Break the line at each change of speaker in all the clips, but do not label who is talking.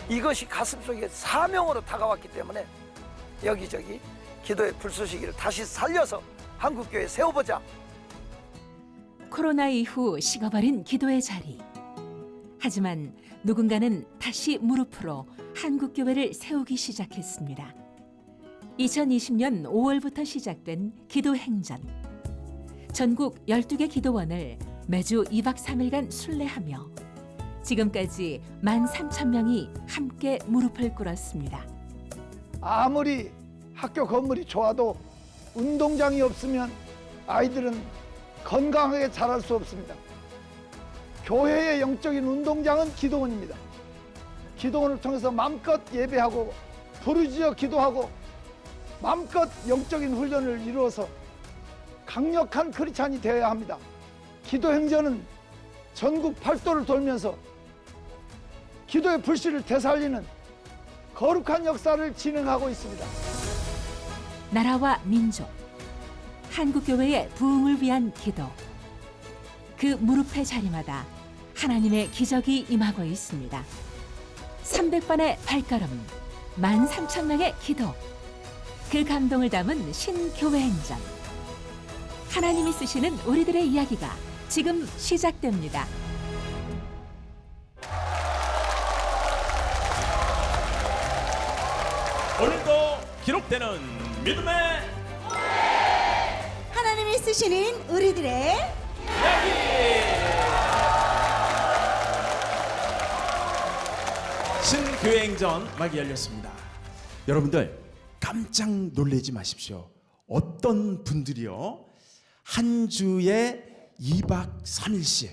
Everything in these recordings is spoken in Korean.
이것이 가슴속에 사명으로 다가왔기 때문에 여기저기 기도의 불쏘시개를 다시 살려서 한국교회에 세워보자.
코로나 이후 식어버린 기도의 자리. 하지만 누군가는 다시 무릎으로 한국교회를 세우기 시작했습니다. 2020년 5월부터 시작된 기도행전. 전국 12개 기도원을 매주 2박 3일간 순례하며 지금까지 13,000명이 함께 무릎을 꿇었습니다.
아무리 학교 건물이 좋아도 운동장이 없으면 아이들은 건강하게 자랄 수 없습니다. 교회의 영적인 운동장은 기도원입니다. 기도원을 통해서 마음껏 예배하고 부르짖어 기도하고 마음껏 영적인 훈련을 이루어서 강력한 크리스찬이 되어야 합니다. 기도행전은 전국 팔도를 돌면서 기도의 불씨를 되살리는 거룩한 역사를 진행하고 있습니다.
나라와 민족, 한국교회의 부흥을 위한 기도. 그 무릎의 자리마다 하나님의 기적이 임하고 있습니다. 300번의 발걸음, 13,000명의 기도. 그 감동을 담은 신교회행전. 하나님이 쓰시는 우리들의 이야기가 지금 시작됩니다.
오늘도 기록되는 믿음의
하나님이 쓰시는 우리들의
신교회행전 막이 열렸습니다. 여러분들 깜짝 놀라지 마십시오. 어떤 분들이요 한 주에 2박 3일씩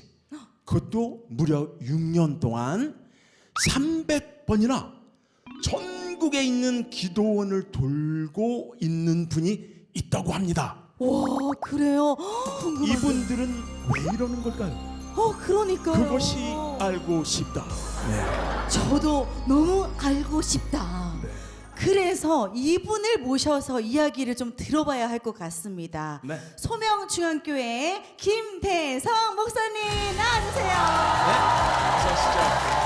그것도 무려 6년 동안 300번이나 전국에 있는 기도원을 돌고 있는 분이 있다고 합니다.
와 그래요? 궁금하다.
이분들은 왜 이러는 걸까요?
그러니까요.
그것이 알고 싶다. 네.
저도 너무 알고 싶다.
네.
그래서 이분을 모셔서 이야기를 좀 들어봐야 할 것 같습니다.
네.
소명중앙교회 김대성 목사님 나와주세요.
네. 어서 오시죠.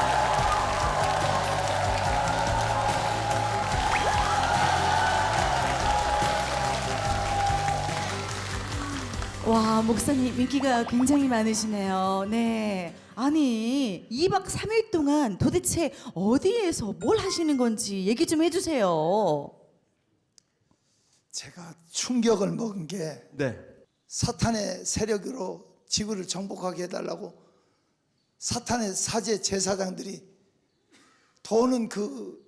와 목사님 인기가 굉장히 많으시네요. 네. 아니 2박 3일 동안 도대체 어디에서 뭘 하시는 건지 얘기 좀 해주세요.
제가 충격을 먹은 게
네.
사탄의 세력으로 지구를 정복하게 해달라고 사탄의 사제 제사장들이 도는 그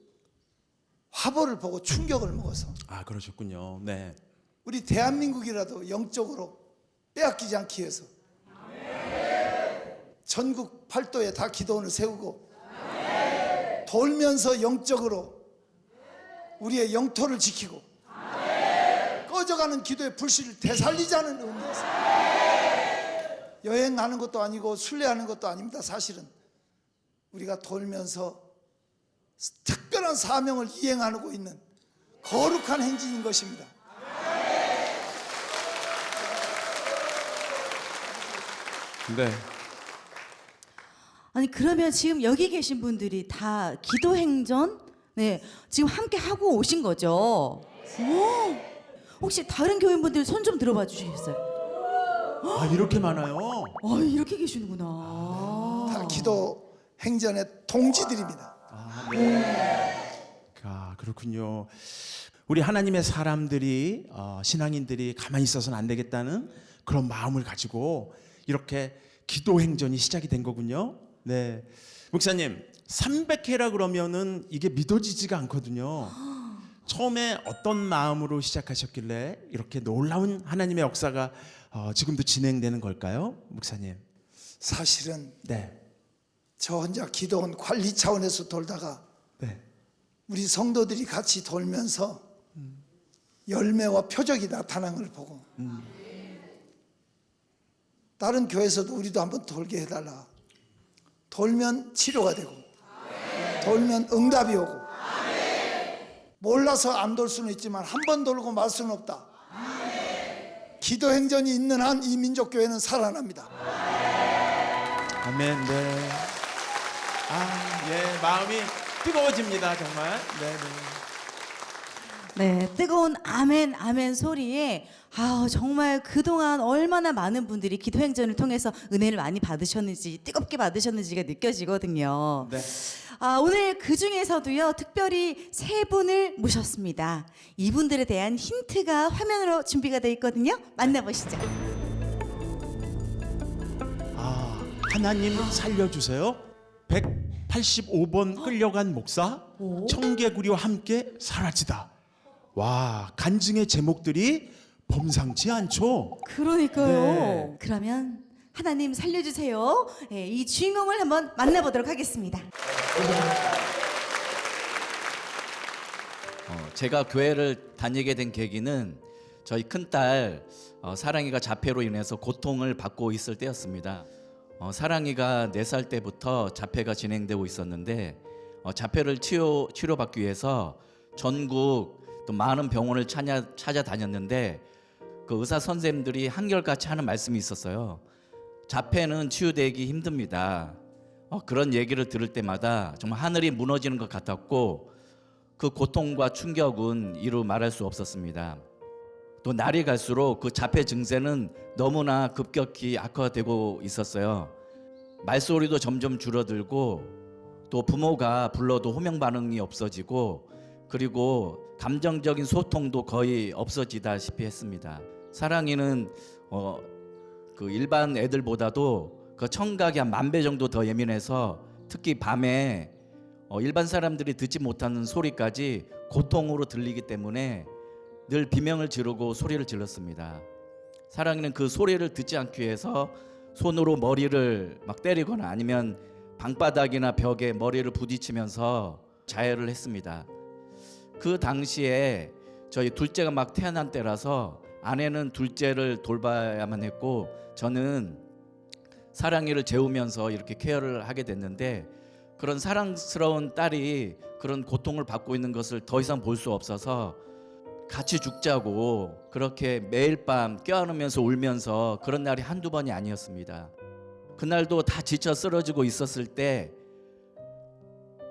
화보를 보고 충격을 먹어서
아 그러셨군요. 네.
우리 대한민국이라도 영적으로 빼앗기지 않기 위해서 전국 팔도에 다 기도원을 세우고 돌면서 영적으로 우리의 영토를 지키고 꺼져가는 기도의 불씨를 되살리자는 의미였어요. 여행하는 것도 아니고 순례하는 것도 아닙니다. 사실은 우리가 돌면서 특별한 사명을 이행하고 있는 거룩한 행진인 것입니다.
네.
아니 그러면 지금 여기 계신 분들이 다 기도행전 네 지금 함께 하고 오신 거죠? 오, 혹시 다른 교인분들 손 좀 들어봐 주시겠어요?
아 이렇게 많아요.
이렇게 계시는구나.
다 기도 행전의 동지들입니다.
아, 네. 아 그렇군요. 우리 하나님의 사람들이 신앙인들이 가만히 있어서는 안 되겠다는 그런 마음을 가지고 이렇게 기도 행전이 시작이 된 거군요. 네, 목사님 300회라 그러면은 이게 믿어지지가 않거든요. 처음에 어떤 마음으로 시작하셨길래 이렇게 놀라운 하나님의 역사가 지금도 진행되는 걸까요, 목사님?
사실은
네,
저 혼자 기도원 관리 차원에서 돌다가
네,
우리 성도들이 같이 돌면서 열매와 표적이 나타난 걸 보고 다른 교회에서도 우리도 한번 돌게 해달라. 돌면 치료가 되고 돌면 응답이 오고 몰라서 안 돌 수는 있지만 한 번 돌고 말 수는 없다. 기도 행전이 있는 한 이 민족교회는 살아납니다.
아멘. 네. 아, 예, 마음이 뜨거워집니다 정말.
네, 뜨거운 아멘 아멘 소리에 정말 그동안 얼마나 많은 분들이 기도 행전을 통해서 은혜를 많이 받으셨는지 뜨겁게 받으셨는지가 느껴지거든요.
네.
오늘 그 중에서도요 특별히 세 분을 모셨습니다. 이분들에 대한 힌트가 화면으로 준비가 되어 있거든요. 만나보시죠.
하나님 살려주세요. 185번 끌려간 목사, 청개구리와 함께 사라지다. 와, 간증의 제목들이 범상치 않죠.
그러니까요.
네.
그러면 하나님 살려주세요. 네, 이 주인공을 한번 만나보도록 하겠습니다.
제가 교회를 다니게 된 계기는 저희 큰딸 사랑이가 자폐로 인해서 고통을 받고 있을 때였습니다. 사랑이가 4살 때부터 자폐가 진행되고 있었는데 자폐를 치료받기 위해서 전국 또 많은 병원을 찾아다녔는데 그 의사 선생님들이 한결같이 하는 말씀이 있었어요. 자폐는 치유되기 힘듭니다. 그런 얘기를 들을 때마다 정말 하늘이 무너지는 것 같았고 그 고통과 충격은 이루 말할 수 없었습니다. 또 날이 갈수록 그 자폐 증세는 너무나 급격히 악화되고 있었어요. 말소리도 점점 줄어들고 또 부모가 불러도 호명 반응이 없어지고 그리고 감정적인 소통도 거의 없어지다시피 했습니다. 사랑이는 그 일반 애들보다도 그 청각이 한 10,000배 정도 더 예민해서 특히 밤에 일반 사람들이 듣지 못하는 소리까지 고통으로 들리기 때문에 늘 비명을 지르고 소리를 질렀습니다. 사랑이는 그 소리를 듣지 않기 위해서 손으로 머리를 막 때리거나 아니면 방바닥이나 벽에 머리를 부딪히면서 자해를 했습니다. 그 당시에 저희 둘째가 막 태어난 때라서 아내는 둘째를 돌봐야만 했고 저는 사랑이를 재우면서 이렇게 케어를 하게 됐는데 그런 사랑스러운 딸이 그런 고통을 받고 있는 것을 더 이상 볼 수 없어서 같이 죽자고 그렇게 매일 밤 껴안으면서 울면서 그런 날이 한두 번이 아니었습니다. 그날도 다 지쳐 쓰러지고 있었을 때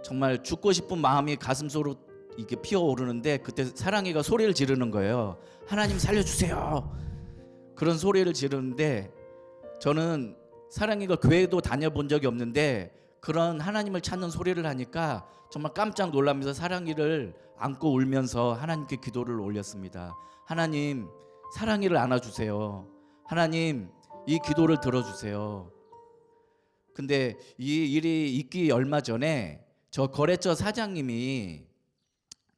정말 죽고 싶은 마음이 가슴속으로 이렇게 피어오르는데 그때 사랑이가 소리를 지르는 거예요. 하나님 살려주세요. 그런 소리를 지르는데 저는 사랑이가 교회도 다녀본 적이 없는데 그런 하나님을 찾는 소리를 하니까 정말 깜짝 놀라면서 사랑이를 안고 울면서 하나님께 기도를 올렸습니다. 하나님 사랑이를 안아주세요. 하나님 이 기도를 들어주세요. 근데 이 일이 있기 얼마 전에 저 거래처 사장님이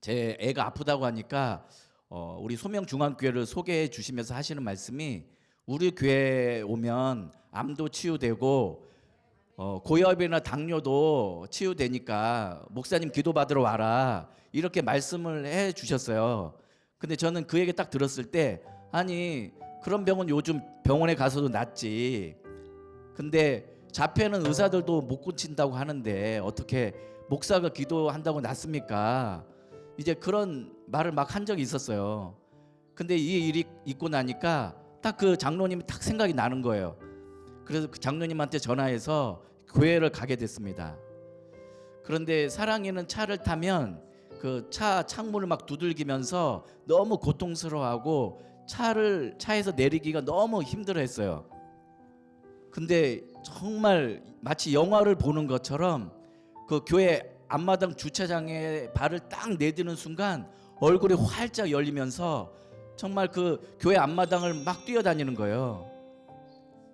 제 애가 아프다고 하니까 우리 소명중앙교회를 소개해 주시면서 하시는 말씀이 우리 교회에 오면 암도 치유되고 고혈압이나 당뇨도 치유되니까 목사님 기도받으러 와라 이렇게 말씀을 해 주셨어요. 근데 저는 그 얘기 딱 들었을 때 아니 그런 병은 요즘 병원에 가서도 낫지. 근데 자폐는 의사들도 못 고친다고 하는데 어떻게 목사가 기도한다고 낫습니까? 이제 그런 말을 막 한 적이 있었어요. 근데 이 일이 있고 나니까 딱 그 장로님이 딱 생각이 나는 거예요. 그래서 그 장로님한테 전화해서 교회를 가게 됐습니다. 그런데 사랑이는 차를 타면 그 차 창문을 막 두들기면서 너무 고통스러워하고 차에서 내리기가 너무 힘들어했어요. 근데 정말 마치 영화를 보는 것처럼 그 교회 앞마당 주차장에 발을 딱 내디는 순간 얼굴이 활짝 열리면서 정말 그 교회 앞마당을 막 뛰어다니는 거예요.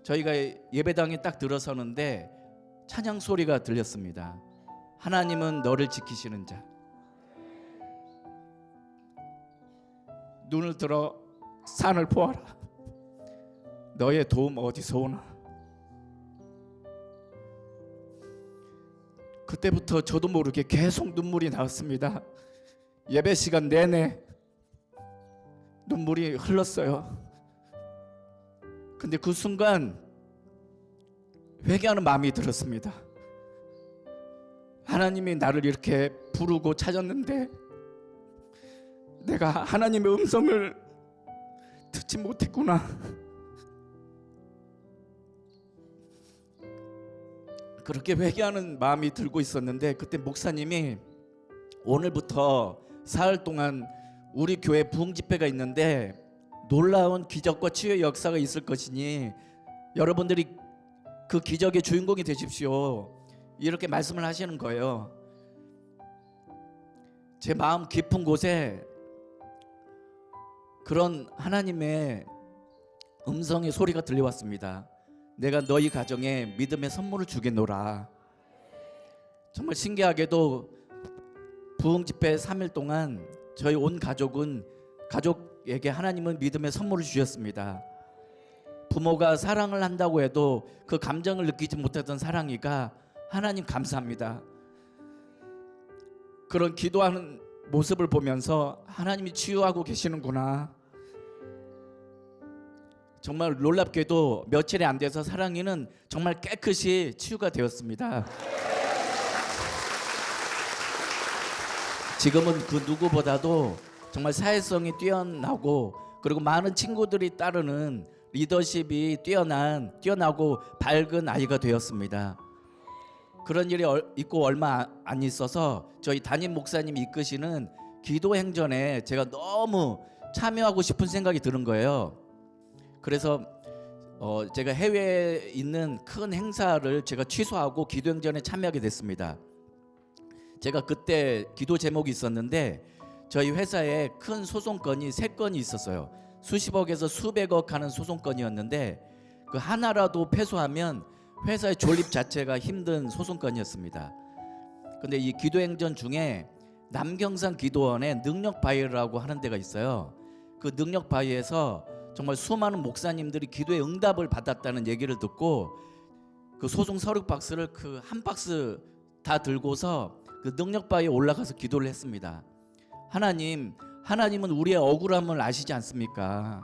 저희가 예배당에 딱 들어서는데 찬양 소리가 들렸습니다. 하나님은 너를 지키시는 자. 눈을 들어 산을 보아라. 너의 도움 어디서 오나. 그때부터 저도 모르게 계속 눈물이 나왔습니다. 예배 시간 내내 눈물이 흘렀어요. 근데 그 순간 회개하는 마음이 들었습니다. 하나님이 나를 이렇게 부르고 찾았는데 내가 하나님의 음성을 듣지 못했구나. 그렇게 회개하는 마음이 들고 있었는데 그때 목사님이 오늘부터 사흘 동안 우리 교회 부흥 집회가 있는데 놀라운 기적과 치유의 역사가 있을 것이니 여러분들이 그 기적의 주인공이 되십시오. 이렇게 말씀을 하시는 거예요. 제 마음 깊은 곳에 그런 하나님의 음성의 소리가 들려왔습니다. 내가 너희 가정에 믿음의 선물을 주겠노라. 정말 신기하게도 부흥 집회 3일 동안 저희 온 가족에게 하나님은 믿음의 선물을 주셨습니다. 부모가 사랑을 한다고 해도 그 감정을 느끼지 못했던 사랑이가 하나님 감사합니다. 그런 기도하는 모습을 보면서 하나님이 치유하고 계시는구나. 정말 놀랍게도 며칠이 안 돼서 사랑이는 정말 깨끗이 치유가 되었습니다. 지금은 그 누구보다도 정말 사회성이 뛰어나고 그리고 많은 친구들이 따르는 리더십이 뛰어나고 밝은 아이가 되었습니다. 그런 일이 있고 얼마 안 있어서 저희 담임 목사님이 이끄시는 기도 행전에 제가 너무 참여하고 싶은 생각이 드는 거예요. 그래서 제가 해외에 있는 큰 행사를 제가 취소하고 기도 행전에 참여하게 됐습니다. 제가 그때 기도 제목이 있었는데 저희 회사에 큰 소송건이 3건이 있었어요. 수십억에서 수백억 하는 소송건이었는데 그 하나라도 패소하면 회사의 존립 자체가 힘든 소송건이었습니다. 근데 이 기도 행전 중에 남경산 기도원에 능력 바위라고 하는 데가 있어요. 그 능력 바위에서 정말 수많은 목사님들이 기도의 응답을 받았다는 얘기를 듣고 그 소송 서류 박스를 그 한 박스 다 들고서 그 능력 바위에 올라가서 기도를 했습니다. 하나님은 우리의 억울함을 아시지 않습니까?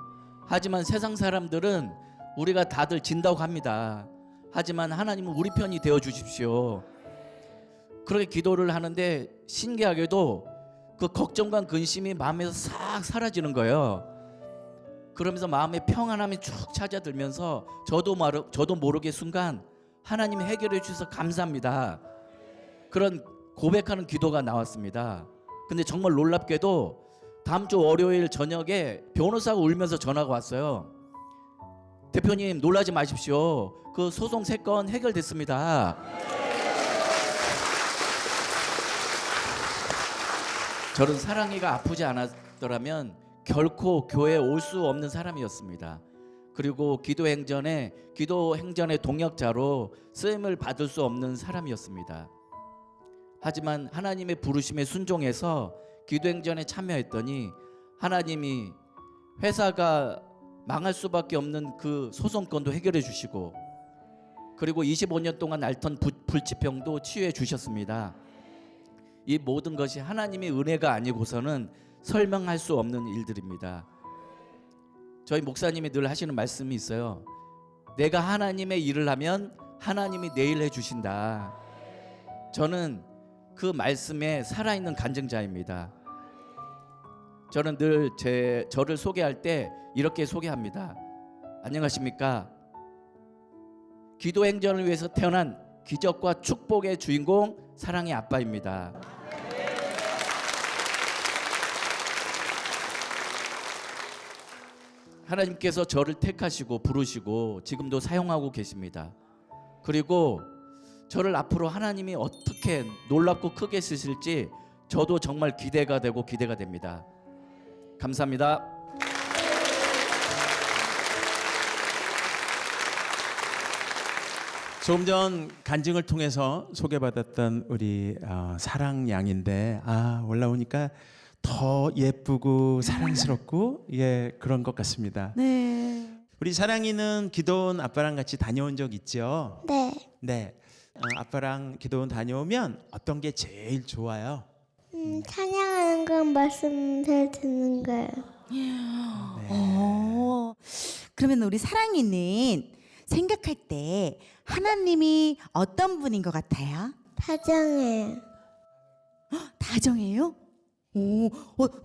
하지만 세상 사람들은 우리가 다들 진다고 합니다. 하지만 하나님은 우리 편이 되어 주십시오. 그렇게 기도를 하는데 신기하게도 그 걱정과 근심이 마음에서 싹 사라지는 거예요. 그러면서 마음의 평안함이 쭉 찾아들면서 저도 모르게 순간 하나님이 해결해 주셔서 감사합니다. 그런 고백하는 기도가 나왔습니다. 근데 정말 놀랍게도 다음 주 월요일 저녁에 변호사가 울면서 전화가 왔어요. 대표님 놀라지 마십시오. 그 소송 3건 해결됐습니다. 저는 사랑이가 아프지 않았더라면 결코 교회에 올 수 없는 사람이었습니다. 그리고 기도 행전의 동역자로 쓰임을 받을 수 없는 사람이었습니다. 하지만 하나님의 부르심에 순종해서 기도 행전에 참여했더니 하나님이 회사가 망할 수밖에 없는 그 소송건도 해결해 주시고 그리고 25년 동안 앓던 불치병도 치유해 주셨습니다. 이 모든 것이 하나님의 은혜가 아니고서는 설명할 수 없는 일들입니다. 저희 목사님이 늘 하시는 말씀이 있어요. 내가 하나님의 일을 하면 하나님이 내 일 해주신다. 저는 그 말씀에 살아있는 간증자입니다. 저는 늘 저를 소개할 때 이렇게 소개합니다. 안녕하십니까? 기도 행전을 위해서 태어난 기적과 축복의 주인공 사랑의 아빠입니다. 하나님께서 저를 택하시고 부르시고 지금도 사용하고 계십니다. 그리고 저를 앞으로 하나님이 어떻게 놀랍고 크게 쓰실지 저도 정말 기대가 됩니다. 감사합니다.
조금 전 간증을 통해서 소개받았던 우리 사랑 양인데 올라오니까 더 예쁘고 사랑스럽고 그런 것 같습니다.
네.
우리 사랑이는 기도원 아빠랑 같이 다녀온 적 있죠?
네.
네. 아빠랑 기도원 다녀오면 어떤 게 제일 좋아요?
찬양하는 건 말씀 잘 듣는 거예요.
그러면 우리 사랑이는 생각할 때 하나님이 어떤 분인 것 같아요?
다정해요.
다정해요?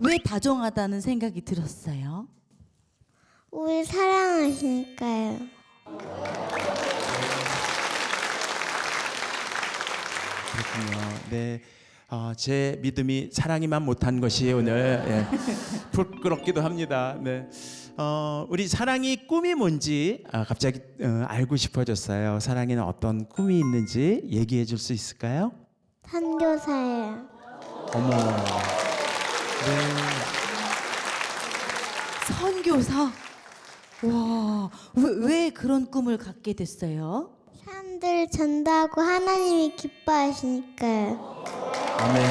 왜 다정하다는 생각이 들었어요?
우리 사랑하시니까요.
그렇군요. 네. 제 믿음이 사랑이만 못한 것이 오늘 부끄럽기도 합니다. 네. 우리 사랑이 꿈이 뭔지 갑자기 알고 싶어졌어요. 사랑이는 어떤 꿈이 있는지 얘기해 줄 수 있을까요?
선교사예요.
어머. 네.
선교사. 와, 왜 그런 꿈을 갖게 됐어요?
사람들 전도하고 하나님이 기뻐하시니까요.
아멘.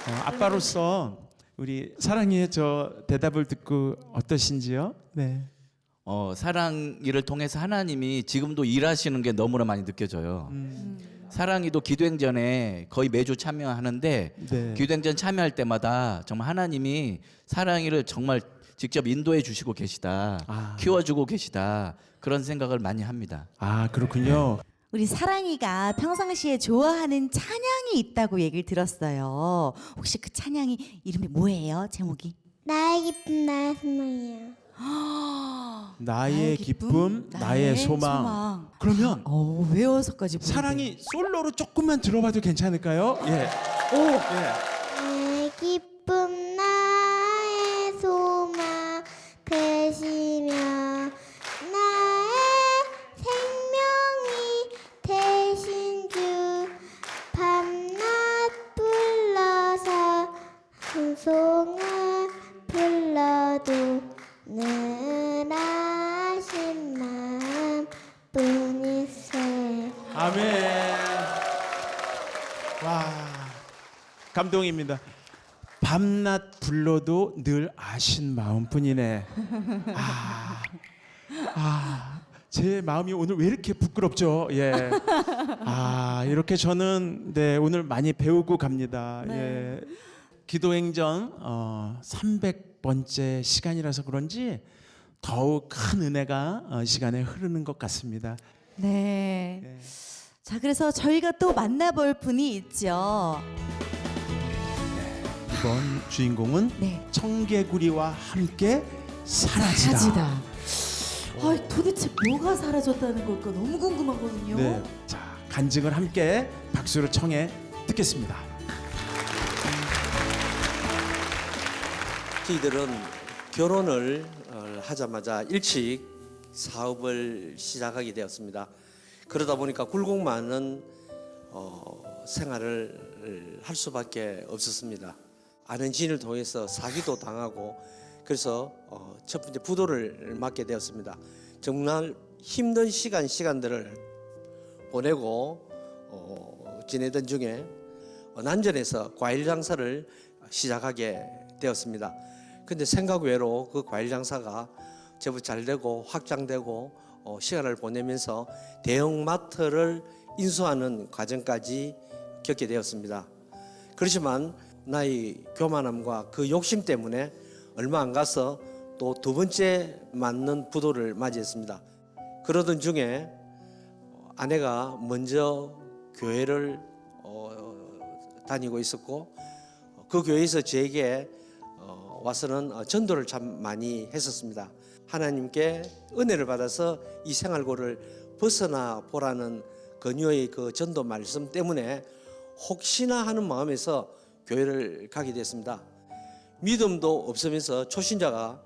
네. 아빠로서 우리 사랑이의 저 대답을 듣고 어떠신지요? 네.
사랑이를 통해서 하나님이 지금도 일하시는 게 너무나 많이 느껴져요. 사랑이도 기도행전에 거의 매주 참여하는데
네.
기도행전 참여할 때마다 정말 하나님이 사랑이를 정말 직접 인도해 주시고 계시다, 키워주고 계시다, 그런 생각을 많이 합니다.
아, 그렇군요.
우리 사랑이가 평상시에 좋아하는 찬양이 있다고 얘기를 들었어요. 혹시 그 찬양이 이름이 뭐예요? 제목이?
나의 기쁨 나의 소망이에요.
나의 기쁨, 나의 소망. 그러면
외워서까지 부르세요.
사랑이 솔로로 조금만 들어봐도 괜찮을까요? 예.
나의 기쁨 나의 소망 되시며 나의 생명이 되신 주 밤낮 불러서 찬송을 불러도 늘 아신 마음 뿐이세.
아멘. 와, 감동입니다. 밤낮 불러도 늘 아신 마음뿐이네. 제 마음이 오늘 왜 이렇게 부끄럽죠? 예. 이렇게 저는 오늘 많이 배우고 갑니다. 예. 기도행전 300번째 시간이라서 그런지 더욱 큰 은혜가 시간에 흐르는 것 같습니다.
네. 자, 그래서 저희가 또 만나볼 분이 있죠.
이번 주인공은
네.
청개구리와 함께 사라지다.
도대체 뭐가 사라졌다는 걸까 너무 궁금하거든요.
네. 자, 간증을 함께 박수로 청해 듣겠습니다.
저희들은 결혼을 하자마자 일찍 사업을 시작하게 되었습니다. 그러다 보니까 굴곡 많은 생활을 할 수밖에 없었습니다. 아는 지인을 통해서 사기도 당하고 그래서 첫 번째 부도를 맞게 되었습니다. 정말 힘든 시간들을 보내고 지내던 중에 난전에서 과일 장사를 시작하게 되었습니다. 근데 생각 외로 그 과일 장사가 제법 잘 되고 확장되고 시간을 보내면서 대형마트를 인수하는 과정까지 겪게 되었습니다. 그렇지만 나의 교만함과 그 욕심 때문에 얼마 안 가서 또 두 번째 맞는 부도를 맞이했습니다. 그러던 중에 아내가 먼저 교회를 다니고 있었고 그 교회에서 저에게 와서는 전도를 참 많이 했었습니다. 하나님께 은혜를 받아서 이 생활고를 벗어나 보라는 권유의 그 전도 말씀 때문에 혹시나 하는 마음에서 교회를 가게 됐습니다. 믿음도 없으면서 초신자가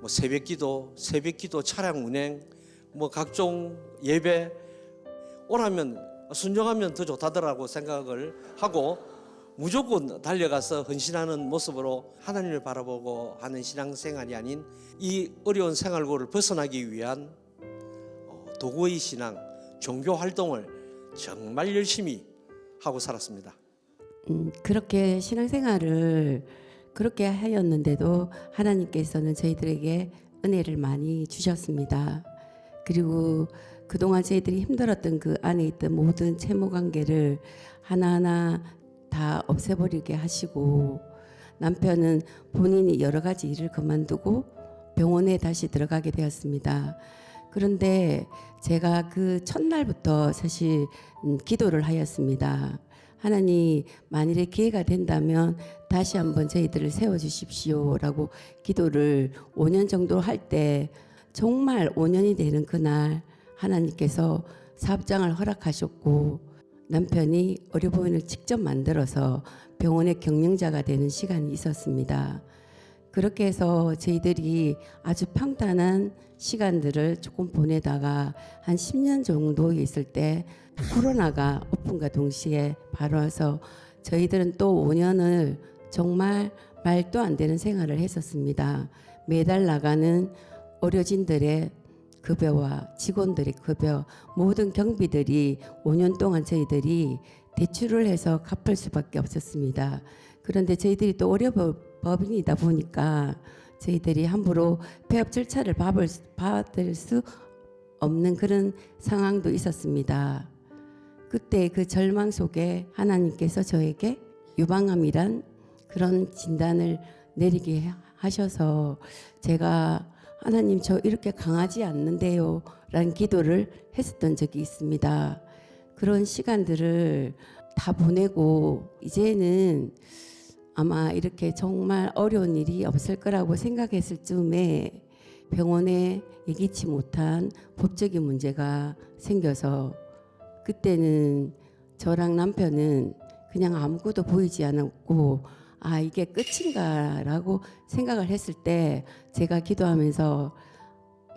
새벽기도 차량 운행, 각종 예배 오라면 순종하면 더 좋다더라고 생각을 하고 무조건 달려가서 헌신하는 모습으로 하나님을 바라보고 하는 신앙생활이 아닌 이 어려운 생활고를 벗어나기 위한 도구의 신앙, 종교 활동을 정말 열심히 하고 살았습니다.
그렇게 신앙생활을 그렇게 하였는데도 하나님께서는 저희들에게 은혜를 많이 주셨습니다. 그리고 그동안 저희들이 힘들었던 그 안에 있던 모든 채무 관계를 하나하나 다 없애버리게 하시고 남편은 본인이 여러 가지 일을 그만두고 병원에 다시 들어가게 되었습니다. 그런데 제가 그 첫날부터 사실 기도를 하였습니다. 하나님, 만일에 기회가 된다면 다시 한번 저희들을 세워주십시오라고 기도를 5년 정도 할 때 정말 5년이 되는 그날 하나님께서 사업장을 허락하셨고 남편이 의료보험을 직접 만들어서 병원의 경영자가 되는 시간이 있었습니다. 그렇게 해서 저희들이 아주 평탄한 시간들을 조금 보내다가 한 10년 정도 있을 때 코로나가 오픈과 동시에 바로 와서 저희들은 또 5년을 정말 말도 안 되는 생활을 했었습니다. 매달 나가는 의료진들의 급여와 직원들의 급여, 모든 경비들이 5년 동안 저희들이 대출을 해서 갚을 수밖에 없었습니다. 그런데 저희들이 또 의료법인이다 보니까 저희들이 함부로 폐업 절차를 받을 수 없는 그런 상황도 있었습니다. 그때 그 절망 속에 하나님께서 저에게 유방암이란 그런 진단을 내리게 하셔서 제가 하나님 저 이렇게 강하지 않는데요 라는 기도를 했었던 적이 있습니다. 그런 시간들을 다 보내고 이제는 아마 이렇게 정말 어려운 일이 없을 거라고 생각했을 즈음에 병원에 예기치 못한 법적인 문제가 생겨서 그때는 저랑 남편은 그냥 아무것도 보이지 않았고 아 이게 끝인가라고 생각을 했을 때 제가 기도하면서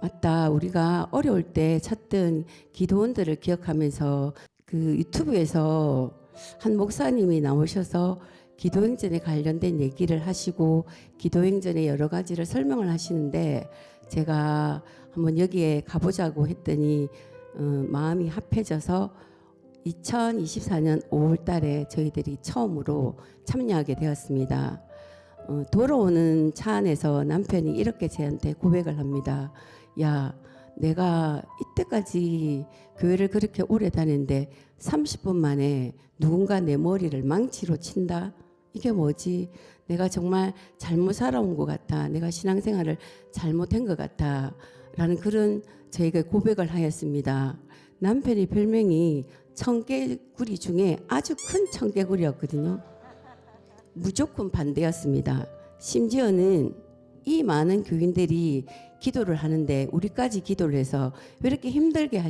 맞다 우리가 어려울 때 찾던 기도원들을 기억하면서 그 유튜브에서 한 목사님이 나오셔서 기도행전에 관련된 얘기를 하시고 기도행전의 여러 가지를 설명을 하시는데 제가 한번 여기에 가보자고 했더니 마음이 합해져서 2024년 5월 달에 저희들이 처음으로 참여하게 되었습니다. 돌아오는 차 안에서 남편이 이렇게 저한테 고백을 합니다. 야, 내가 이때까지 교회를 그렇게 오래 다녔는데 30분 만에 누군가 내 머리를 망치로 친다? 이게 뭐지? 내가 정말 잘못 살아온 것 같아. 내가 신앙생활을 잘못한 것 같아. 라는 그런 저에게 고백을 하였습니다. 남편의 별명이 청개구리 중에 아주 큰 청개구리였거든요. 무조건 반대였습니다. 심지어는 이 많은 교인들이 기도를 하는데 우리까지 기도를 해서 왜 이렇게 힘들게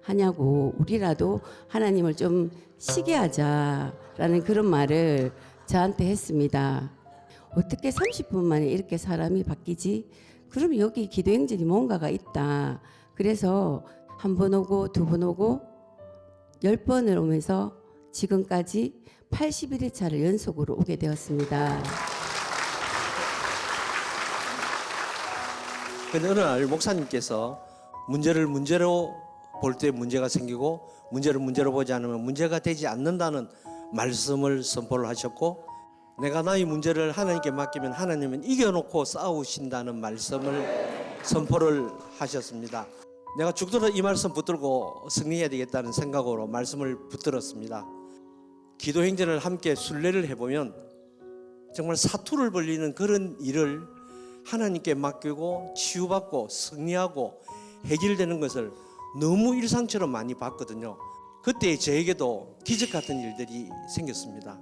하냐고 우리라도 하나님을 좀 쉬게 하자라는 그런 말을 저한테 했습니다. 어떻게 30분 만에 이렇게 사람이 바뀌지? 그럼 여기 기도행전이 뭔가가 있다. 그래서 한 번 오고 두 번 오고 10번을 오면서 지금까지 81회차를 연속으로 오게 되었습니다.
근데 어느 날 목사님께서 문제를 문제로 볼 때 문제가 생기고 문제를 문제로 보지 않으면 문제가 되지 않는다는 말씀을 선포를 하셨고 내가 나의 문제를 하나님께 맡기면 하나님은 이겨놓고 싸우신다는 말씀을 선포를 하셨습니다. 내가 죽도록 이 말씀 붙들고 승리해야 되겠다는 생각으로 말씀을 붙들었습니다. 기도 행전을 함께 순례를 해보면 정말 사투를 벌리는 그런 일을 하나님께 맡기고 치유받고 승리하고 해결되는 것을 너무 일상처럼 많이 봤거든요. 그때 저에게도 기적 같은 일들이 생겼습니다.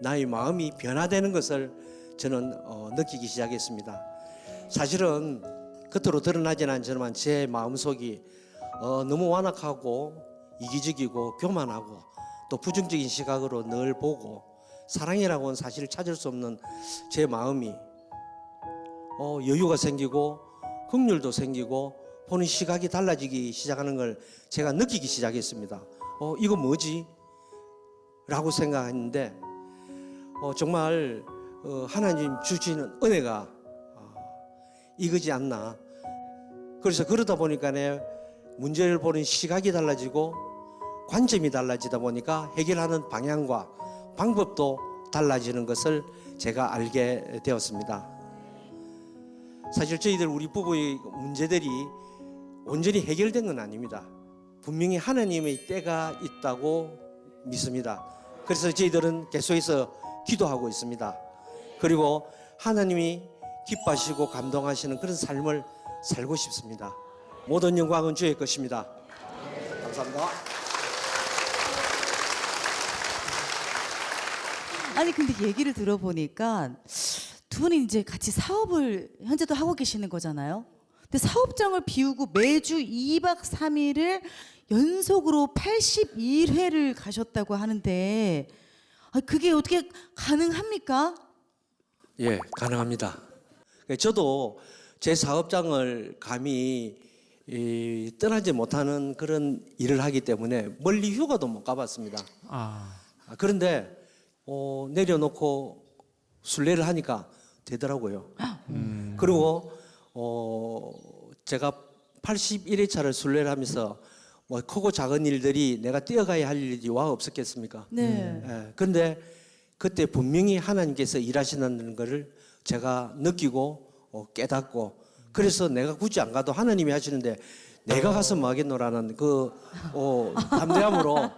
나의 마음이 변화되는 것을 저는 느끼기 시작했습니다. 사실은 겉으로 드러나지는 않지만 제 마음속이 너무 완악하고 이기적이고 교만하고 또 부정적인 시각으로 늘 보고 사랑이라고는 사실 찾을 수 없는 제 마음이 여유가 생기고 긍휼도 생기고 보는 시각이 달라지기 시작하는 걸 제가 느끼기 시작했습니다. 이거 뭐지? 라고 생각했는데 정말 하나님 주시는 은혜가 이거지 않나. 그래서 그러다 보니까 문제를 보는 시각이 달라지고 관점이 달라지다 보니까 해결하는 방향과 방법도 달라지는 것을 제가 알게 되었습니다. 사실 저희들 우리 부부의 문제들이 온전히 해결된 건 아닙니다. 분명히 하나님의 때가 있다고 믿습니다. 그래서 저희들은 계속해서 기도하고 있습니다. 그리고 하나님이 기뻐하시고 감동하시는 그런 삶을 살고 싶습니다. 모든 영광은 주의 것입니다. 감사합니다.
아니 근데 얘기를 들어보니까 두 분이 이제 같이 사업을 현재도 하고 계시는 거잖아요. 근데 사업장을 비우고 매주 2박 3일을 연속으로 81회를 가셨다고 하는데 그게 어떻게 가능합니까?
예, 가능합니다. 저도 제 사업장을 감히 떠나지 못하는 그런 일을 하기 때문에 멀리 휴가도 못 가봤습니다. 그런데 내려놓고 순례를 하니까 되더라고요. 그리고 제가 81회차를 순례를 하면서 뭐 크고 작은 일들이 내가 뛰어가야 할 일이 와 없었겠습니까?
네.
예, 근데 그때 분명히 하나님께서 일하신다는 것을 제가 느끼고 깨닫고 그래서 내가 굳이 안 가도 하나님이 하시는데 내가 가서 뭐 하겠노라는 그 담대함으로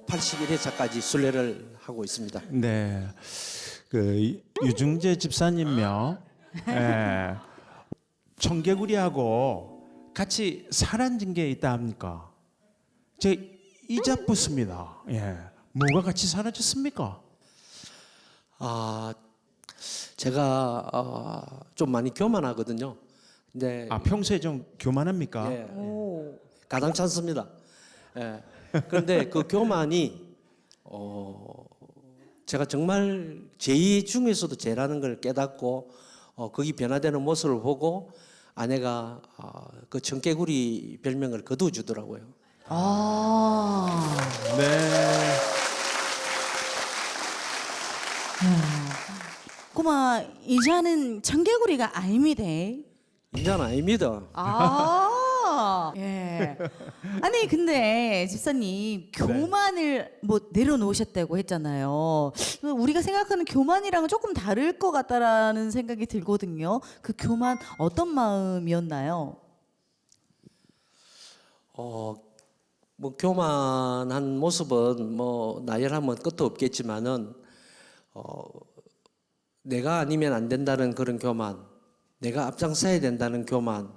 81회차까지 순례를 하고 있습니다.
네. 그 유중재 집사님요. 예. 청개구리하고 같이 사라진 게 있다 합니까? 제 이자쁘습니다. 예. 뭐가 같이 사라졌습니까?
제가 좀 많이 교만하거든요. 근데
평소에 좀 교만합니까?
예, 가당 찬습니다. 예. 그런데 그 교만이 제가 정말 제 중에서도 죄라는 걸 깨닫고 거기 변화되는 모습을 보고 아내가 그 청개구리 별명을 거두어주더라고요.
네.
꼬마 이자는 청개구리가 아닙니다.
인자는 아닙니다.
예. 아니 근데 집사님 교만을 뭐 내려놓으셨다고 했잖아요. 우리가 생각하는 교만이랑은 조금 다를 것 같다라는 생각이 들거든요. 그 교만 어떤 마음이었나요?
뭐 교만한 모습은 뭐 나열하면 끝도 없겠지만은 내가 아니면 안 된다는 그런 교만, 내가 앞장서야 된다는 교만,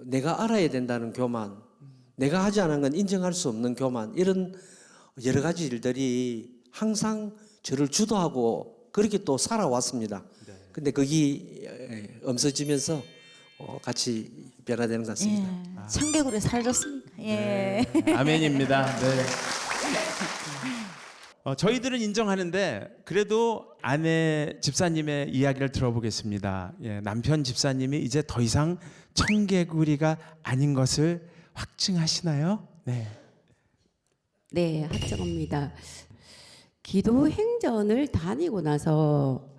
내가 알아야 된다는 교만, 내가 하지 않은 건 인정할 수 없는 교만, 이런 여러 가지 일들이 항상 저를 주도하고 그렇게 또 살아왔습니다. 근데 거기 없어지면서 같이 변화되는 것 같습니다.
예. 청개구리 살졌습니까? 예.
아멘입니다. 네. 저희들은 인정하는데 그래도 아내 집사님의 이야기를 들어보겠습니다. 예, 남편 집사님이 이제 더 이상 청개구리가 아닌 것을 확증하시나요? 네.
네, 확정합니다. 기도 행전을 다니고 나서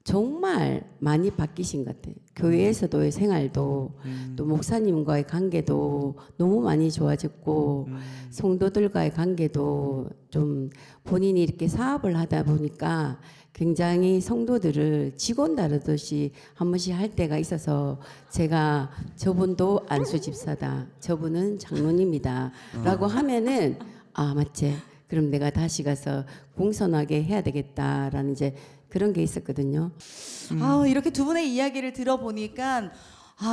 정말 많이 바뀌신 것 같아요. 교회에서도의 생활도 또 목사님과의 관계도 너무 많이 좋아졌고 성도들과의 관계도 좀 본인이 이렇게 사업을 하다 보니까 굉장히 성도들을 직원 다루듯이 한 번씩 할 때가 있어서 제가 저분도 안수 집사다, 저분은 장로님이다 라고 하면은 맞지, 그럼 내가 다시 가서 공손하게 해야 되겠다라는 이제 그런 게 있었거든요.
이렇게 두 분의 이야기를 들어보니까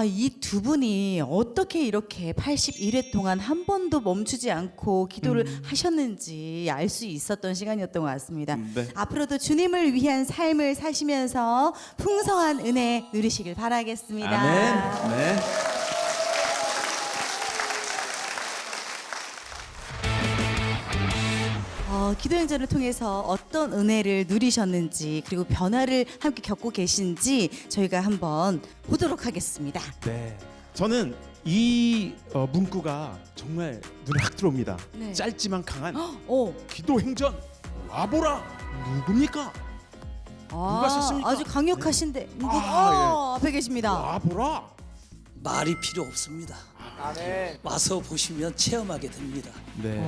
이 두 분이 어떻게 이렇게 81회 동안 한 번도 멈추지 않고 기도를 하셨는지 알 수 있었던 시간이었던 것 같습니다.
네.
앞으로도 주님을 위한 삶을 사시면서 풍성한 은혜 누리시길 바라겠습니다.
아멘. 네.
기도 행전을 통해서 어떤 은혜를 누리셨는지 그리고 변화를 함께 겪고 계신지 저희가 한번 보도록 하겠습니다.
네. 저는 이 문구가 정말 눈에 확 들어옵니다.
네.
짧지만 강한
오,
기도 행전 와보라. 누굽니까? 누가 썼습니까?
아주 강력하신데 누구? 앞에 계십니다.
와보라.
말이 필요 없습니다. 와서 보시면 체험하게 됩니다.
네.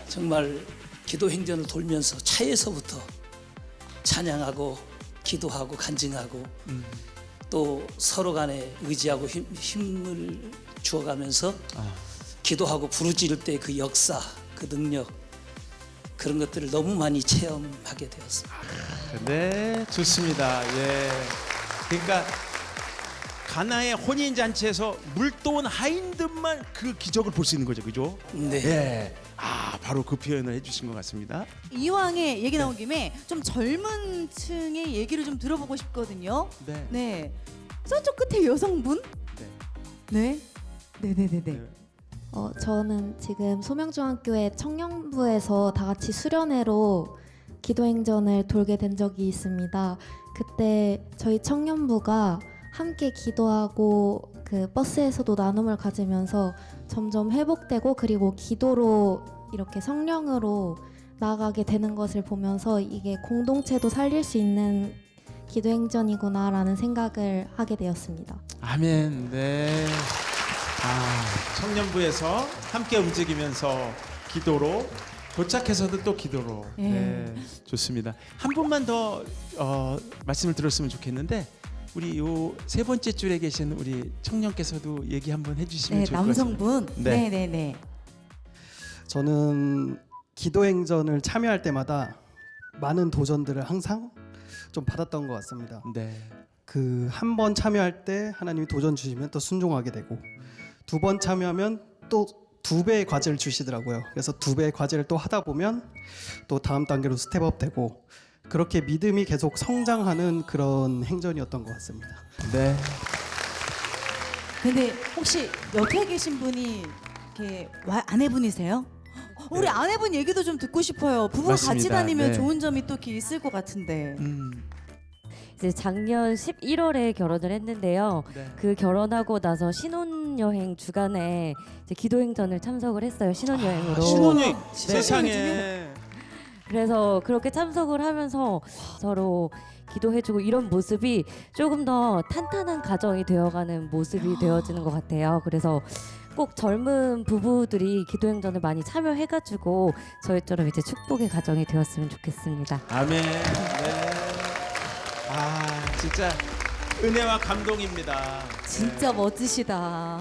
정말 기도 행전을 돌면서 차에서부터 찬양하고 기도하고 간증하고 또 서로 간에 의지하고 힘을 주어가면서 기도하고 부르짖을 때 그 역사, 그 능력, 그런 것들을 너무 많이 체험하게 되었습니다.
네, 좋습니다. 예. 그러니까 가나의 혼인 잔치에서 물도원 하인들만 그 기적을 볼 수 있는 거죠, 그죠?
네.
예. 바로 그 표현을 해주신 것 같습니다.
이왕에 얘기 나온 김에 좀 젊은 층의 얘기를 좀 들어보고 싶거든요.
네.
네. 저쪽 끝에 여성분? 네. 네네네네.
저는 지금 소명중학교의 청년부에서 다 같이 수련회로 기도행전을 돌게 된 적이 있습니다. 그때 저희 청년부가 함께 기도하고 그 버스에서도 나눔을 가지면서 점점 회복되고 그리고 기도로 이렇게 성령으로 나아가게 되는 것을 보면서 이게 공동체도 살릴 수 있는 기도행전이구나라는 생각을 하게 되었습니다.
아멘. 네. 청년부에서 함께 움직이면서 기도로 도착해서도 또 기도로. 네. 좋습니다. 한 분만 더 말씀을 들었으면 좋겠는데 우리 요 세 번째 줄에 계신 우리 청년께서도 얘기 한번 해주시면
네,
좋을 것 같습니다.
남성분.
네.
네네네.
저는 기도행전을 참여할 때마다 많은 도전들을 항상 좀 받았던 것 같습니다.
네.
그 한 번 참여할 때 하나님이 도전 주시면 또 순종하게 되고 두 번 참여하면 또 2배의 과제를 주시더라고요. 그래서 2배의 과제를 또 하다 보면 또 다음 단계로 스텝업 되고 그렇게 믿음이 계속 성장하는 그런 행전이었던 것 같습니다.
네.
근데 혹시 옆에 계신 분이 이렇게 아내분이세요? 우리 아내분 얘기도 좀 듣고 싶어요. 부부가 같이
맞습니다.
다니면
네.
좋은 점이 또 이렇게 있을 것 같은데.
이제 작년 11월에 결혼을 했는데요.
네.
그 결혼하고 나서 신혼여행 주간에 이제 기도행전을 참석을 했어요. 신혼여행으로.
신혼여행
네.
세상에.
그래서 그렇게 참석을 하면서 서로 기도해주고 이런 모습이 조금 더 탄탄한 가정이 되어가는 모습이 되어지는 것 같아요. 그래서 꼭 젊은 부부들이 기도행전을 많이 참여해가지고 저희처럼 이제 축복의 가정이 되었으면 좋겠습니다.
아멘. 네. 진짜 은혜와 감동입니다.
진짜 멋지시다.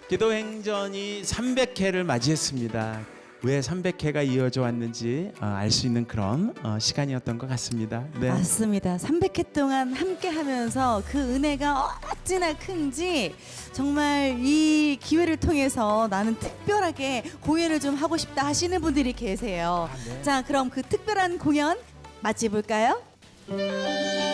기도행전이 300회를 맞이했습니다. 왜 300회가 이어져 왔는지 알 수 있는 그런 시간이었던 것 같습니다. 네.
맞습니다. 300회 동안 함께 하면서 그 은혜가 어찌나 큰지 정말 이 기회를 통해서 나는 특별하게 공연을 좀 하고 싶다 하시는 분들이 계세요.
네.
자, 그럼 그 특별한 공연 맞이 볼까요?
네.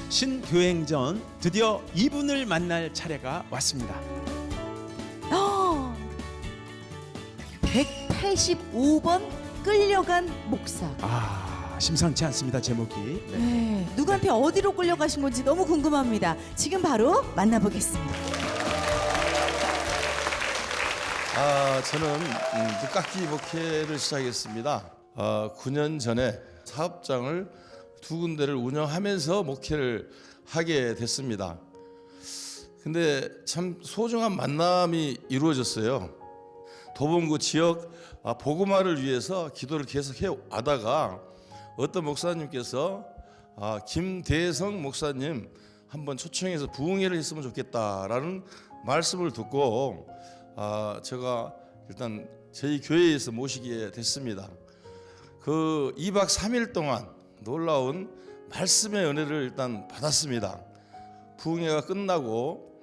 신교행전 드디어 이분을 만날 차례가 왔습니다.
185번 끌려간 목사.
심상치 않습니다. 제목이. 네.
네, 누구한테 어디로 끌려가신 건지 너무 궁금합니다. 지금 바로 만나보겠습니다.
저는 늦깎이 목회를 시작했습니다. 9년 전에 사업장을 2군데를 운영하면서 목회를 하게 됐습니다. 근데 참 소중한 만남이 이루어졌어요. 도봉구 지역 복음화를 위해서 기도를 계속 해왔다가 어떤 목사님께서 김대성 목사님 한번 초청해서 부흥회를 했으면 좋겠다라는 말씀을 듣고 제가 일단 저희 교회에서 모시게 됐습니다. 그 2박 3일 동안 놀라운 말씀의 은혜를 일단 받았습니다. 부흥회가 끝나고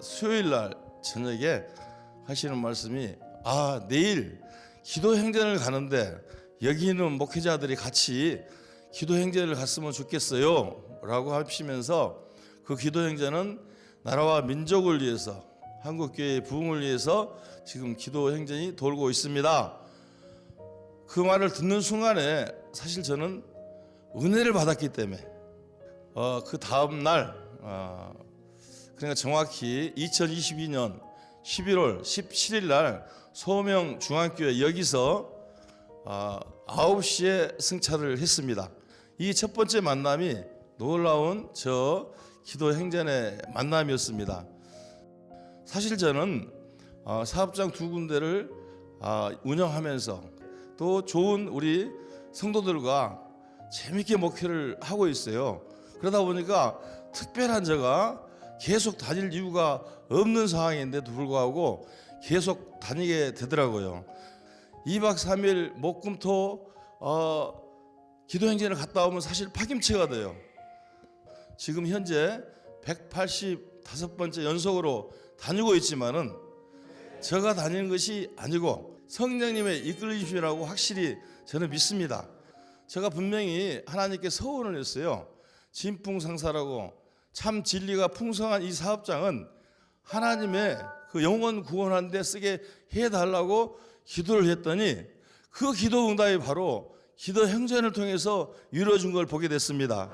수요일 날 저녁에 하시는 말씀이 내일 기도 행전을 가는데 여기 있는 목회자들이 같이 기도 행전을 갔으면 좋겠어요 라고 하시면서 그 기도 행전은 나라와 민족을 위해서 한국교회의 부흥을 위해서 지금 기도 행전이 돌고 있습니다. 그 말을 듣는 순간에 사실 저는 은혜를 받았기 때문에 그 다음 날 그러니까 정확히 2022년 11월 17일 날 소명 중앙교회 여기서 9시에 승차를 했습니다. 이 첫 번째 만남이 놀라운 저 기도 행전의 만남이었습니다. 사실 저는 사업장 2군데를 운영하면서 또 좋은 우리 성도들과 재밌게 목회를 하고 있어요. 그러다 보니까 특별한 제가 계속 다닐 이유가 없는 상황인데도 불구하고 계속 다니게 되더라고요. 2박 3일 목금토 기도 행진을 갔다 오면 사실 파김치가 돼요. 지금 현재 185번째 연속으로 다니고 있지만은 제가 다니는 것이 아니고 성령님의 이끌리심이라고 확실히 저는 믿습니다. 제가 분명히 하나님께 서원을 했어요. 진풍상사라고 참 진리가 풍성한 이 사업장은 하나님의 그 영혼 구원하는 데 쓰게 해달라고 기도를 했더니 그 기도 응답이 바로 기도 행전을 통해서 이루어진 걸 보게 됐습니다.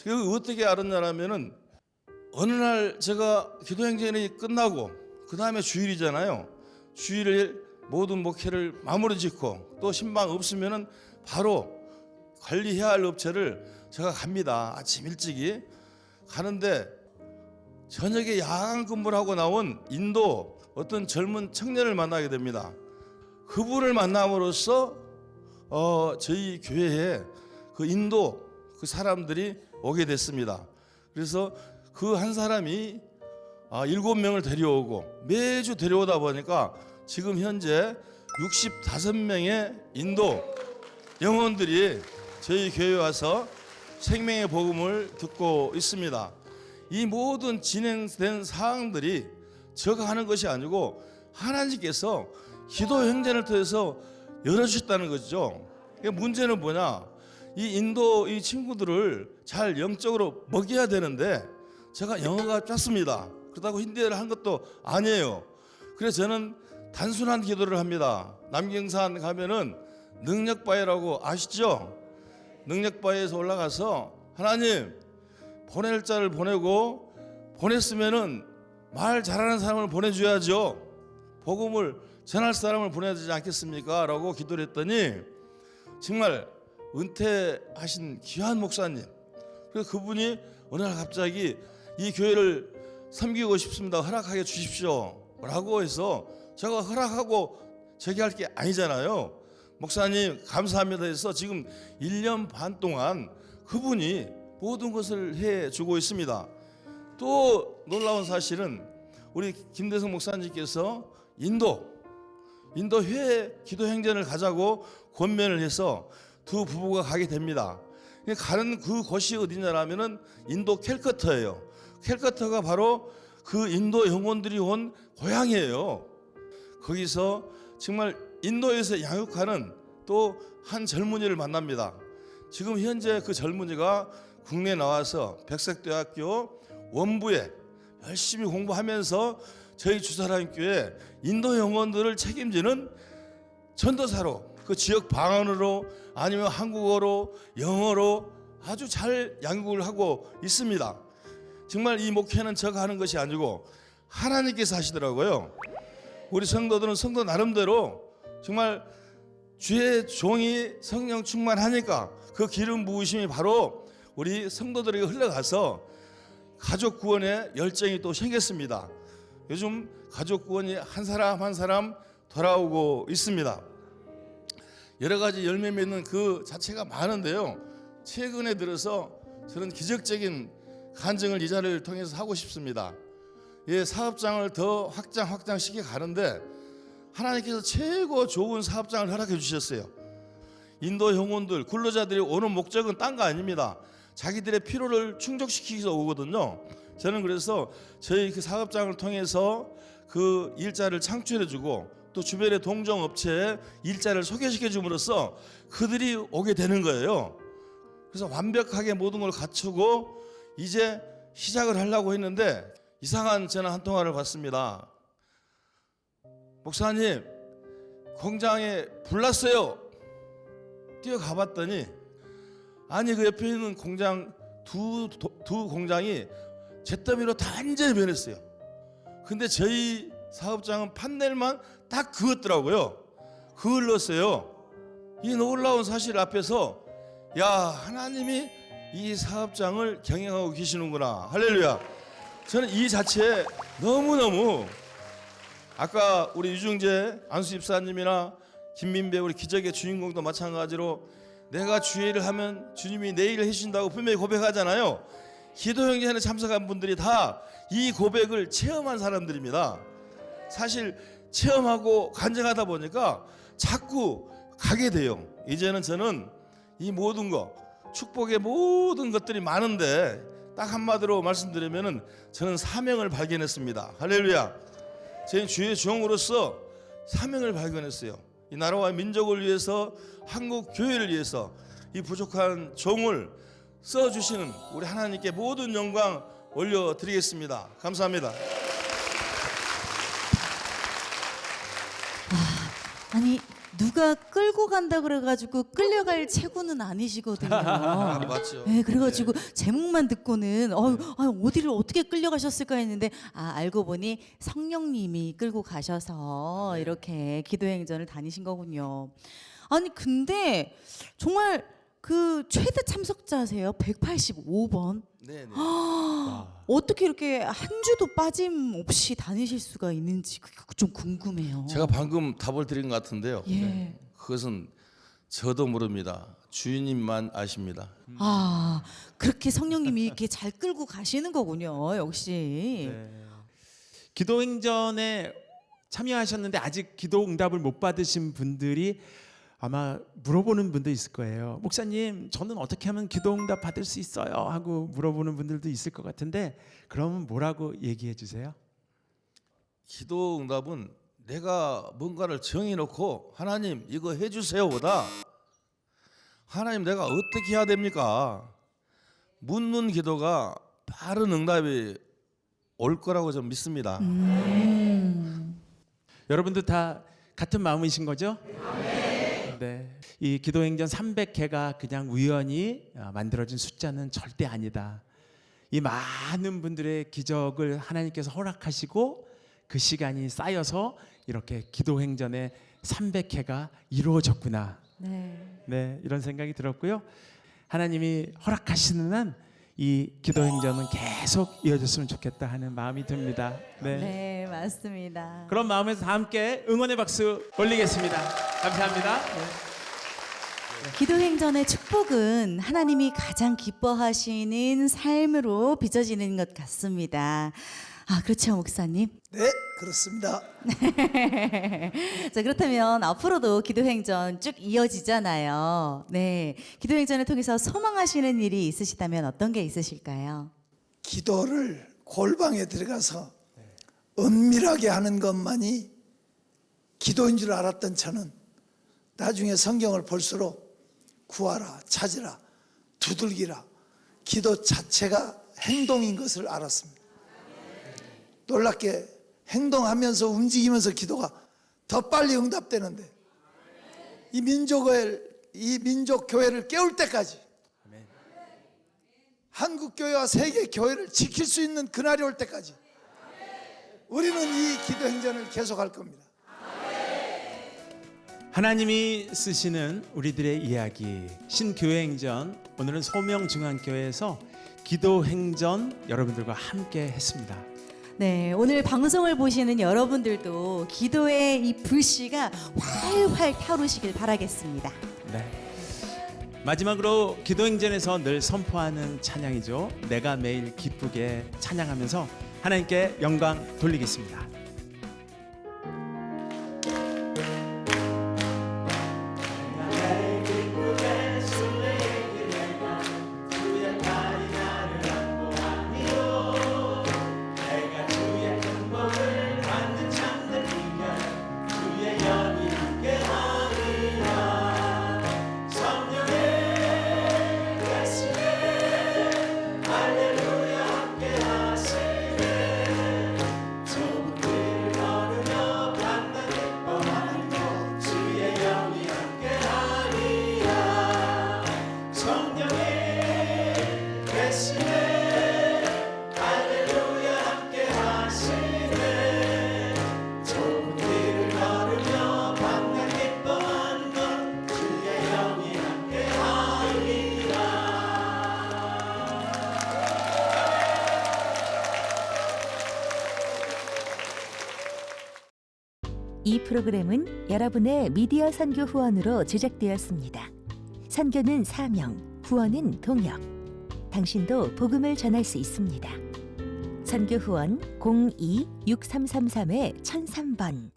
그 어떻게 알았냐면은 어느 날 제가 기도 행전이 끝나고 그 다음에 주일이잖아요. 주일에 모든 목회를 마무리 짓고 또 신방 없으면은 바로 관리해야 할 업체를 제가 갑니다. 아침 일찍이 가는데 저녁에 야간 근무를 하고 나온 인도 어떤 젊은 청년을 만나게 됩니다. 그분을 만남으로써 저희 교회에 그 인도 그 사람들이 오게 됐습니다. 그래서 그 한 사람이 7명을 데려오고 매주 데려오다 보니까 지금 현재 65명의 인도 영혼들이 저희 교회에 와서 생명의 복음을 듣고 있습니다. 이 모든 진행된 사항들이 제가 하는 것이 아니고 하나님께서 기도 행전을 통해서 열어주셨다는 거죠. 문제는 뭐냐? 이 인도 이 친구들을 잘 영적으로 먹여야 되는데 제가 영어가 짧습니다. 그렇다고 힌디어를 한 것도 아니에요. 그래서 저는 단순한 기도를 합니다. 남경산 가면은 능력바위라고 아시죠? 능력바위에서 올라가서 하나님 보낼 자를 보내고 보냈으면은 말 잘하는 사람을 보내줘야죠. 복음을 전할 사람을 보내야 되지 않겠습니까? 라고 기도를 했더니 정말 은퇴하신 귀한 목사님, 그래서 그분이 어느 날 갑자기 이 교회를 섬기고 싶습니다. 허락하게 주십시오 라고 해서 제가 허락하고 저기 할 게 아니잖아요. 목사님 감사합니다 해서 지금 1년 반 동안 그분이 모든 것을 해주고 있습니다. 또 놀라운 사실은 우리 김대성 목사님께서 인도 회에 기도 행전을 가자고 권면을 해서 두 부부가 가게 됩니다. 가는 그 곳이 어디냐라면은 인도 캘커타예요. 캘커타가 바로 그 인도 영혼들이 온 고향이에요. 거기서 정말 인도에서 양육하는 또 한 젊은이를 만납니다. 지금 현재 그 젊은이가 국내에 나와서 백석대학교 원부에 열심히 공부하면서 저희 주사랑교회 인도 영혼들을 책임지는 전도사로 그 지역 방언으로 아니면 한국어로 영어로 아주 잘 양육을 하고 있습니다. 정말 이 목회는 제가 하는 것이 아니고 하나님께서 하시더라고요. 우리 성도들은 성도 나름대로 정말 주의 종이 성령 충만하니까 그 기름 부으심이 바로 우리 성도들에게 흘러가서 가족 구원에 열정이 또 생겼습니다. 요즘 가족 구원이 한 사람 한 사람 돌아오고 있습니다. 여러 가지 열매 맺는 그 자체가 많은데요. 최근에 들어서 저는 기적적인 간증을 이 자리를 통해서 하고 싶습니다. 예, 사업장을 더 확장시켜 가는데 하나님께서 최고 좋은 사업장을 허락해 주셨어요. 인도 영혼들, 근로자들이 오는 목적은 딴 거 아닙니다. 자기들의 필요를 충족시키기 위해서 오거든요. 저는 그래서 저희 그 사업장을 통해서 그 일자를 창출해 주고 또 주변의 동종업체에 일자를 소개시켜 줌으로써 그들이 오게 되는 거예요. 그래서 완벽하게 모든 걸 갖추고 이제 시작을 하려고 했는데 이상한 전화 한 통화를 받습니다. 목사님, 공장에 불 났어요. 뛰어가 봤더니 아니 그 옆에 있는 공장 두 공장이 잿더미로 다 완전히 변했어요. 근데 저희 사업장은 판넬만 딱 그었더라고요. 그을렀어요. 이 놀라운 사실 앞에서 야, 하나님이 이 사업장을 경영하고 계시는구나. 할렐루야. 저는 이 자체에 너무너무 아까 우리 유중재 안수 집사님이나 김민배 우리 기적의 주인공도 마찬가지로 내가 주일을 하면 주님이 내 일을 해주신다고 분명히 고백하잖아요. 기도 행전에 참석한 분들이 다 이 고백을 체험한 사람들입니다. 사실 체험하고 간증하다 보니까 자꾸 가게 돼요. 이제는 저는 이 모든 것, 축복의 모든 것들이 많은데 딱 한마디로 말씀드리면은 저는 사명을 발견했습니다. 할렐루야. 저희 주의 종으로서 사명을 발견했어요. 이 나라와 민족을 위해서, 한국 교회를 위해서 이 부족한 종을 써주시는 우리 하나님께 모든 영광 올려드리겠습니다. 감사합니다.
아니 누가 끌고 간다 그래가지고 끌려갈 체구는 아니시거든요.
맞죠.
네, 그래가지고 제목만 듣고는 어디를 어떻게 끌려가셨을까 했는데 알고 보니 성령님이 끌고 가셔서 이렇게 기도행전을 다니신 거군요. 아니 근데 정말 그 최대 참석자세요? 185번.
네.
어떻게 이렇게 한 주도 빠짐없이 다니실 수가 있는지 그게 좀 궁금해요.
제가 방금 답을 드린 것 같은데요.
예.
그것은 저도 모릅니다. 주님만 아십니다.
그렇게 성령님이 이렇게 잘 끌고 가시는 거군요. 역시.
네. 기도행전에 참여하셨는데 아직 기도 응답을 못 받으신 분들이 아마 물어보는 분도 있을 거예요. 목사님, 저는 어떻게 하면 기도 응답 받을 수 있어요? 하고 물어보는 분들도 있을 것 같은데 그러면 뭐라고 얘기해 주세요?
기도 응답은 내가 뭔가를 정해놓고 하나님 이거 해주세요보다 하나님 내가 어떻게 해야 됩니까? 묻는 기도가 바른 응답이 올 거라고 저는 믿습니다.
여러분도 다 같은 마음이신 거죠? 네. 이 기도행전 300회가 그냥 우연히 만들어진 숫자는 절대 아니다. 이 많은 분들의 기적을 하나님께서 허락하시고 그 시간이 쌓여서 이렇게 기도행전의 300회가 이루어졌구나. 네, 이런 생각이 들었고요. 하나님이 허락하시는 한 이 기도행전은 계속 이어졌으면 좋겠다 하는 마음이 듭니다.
네, 맞습니다.
그런 마음에서 다 함께 응원의 박수 올리겠습니다. 감사합니다.
기도행전의 축복은 하나님이 가장 기뻐하시는 삶으로 빚어지는 것 같습니다. 그렇죠, 목사님?
네, 그렇습니다.
자, 그렇다면 앞으로도 기도행전 쭉 이어지잖아요. 네, 기도행전을 통해서 소망하시는 일이 있으시다면 어떤 게 있으실까요?
기도를 골방에 들어가서 은밀하게 하는 것만이 기도인 줄 알았던 저는 나중에 성경을 볼수록 구하라, 찾으라, 두들기라, 기도 자체가 행동인 것을 알았습니다. 놀랍게 행동하면서 움직이면서 기도가 더 빨리 응답되는데 이 민족 교회를 깨울 때까지 한국 교회와 세계 교회를 지킬 수 있는 그날이 올 때까지 우리는 이 기도 행전을 계속할 겁니다.
하나님이 쓰시는 우리들의 이야기 신교회행전, 오늘은 소명중앙교회에서 기도행전 여러분들과 함께 했습니다.
네, 오늘 방송을 보시는 여러분들도 기도의 이 불씨가 활활 타오르시길 바라겠습니다.
네. 마지막으로 기도행전에서 늘 선포하는 찬양이죠. 내가 매일 기쁘게 찬양하면서 하나님께 영광 돌리겠습니다.
이 프로그램은 여러분의 미디어 선교 후원으로 제작되었습니다. 선교는 사명, 후원은 동역. 당신도 복음을 전할 수 있습니다. 선교 후원 02-6333-1003번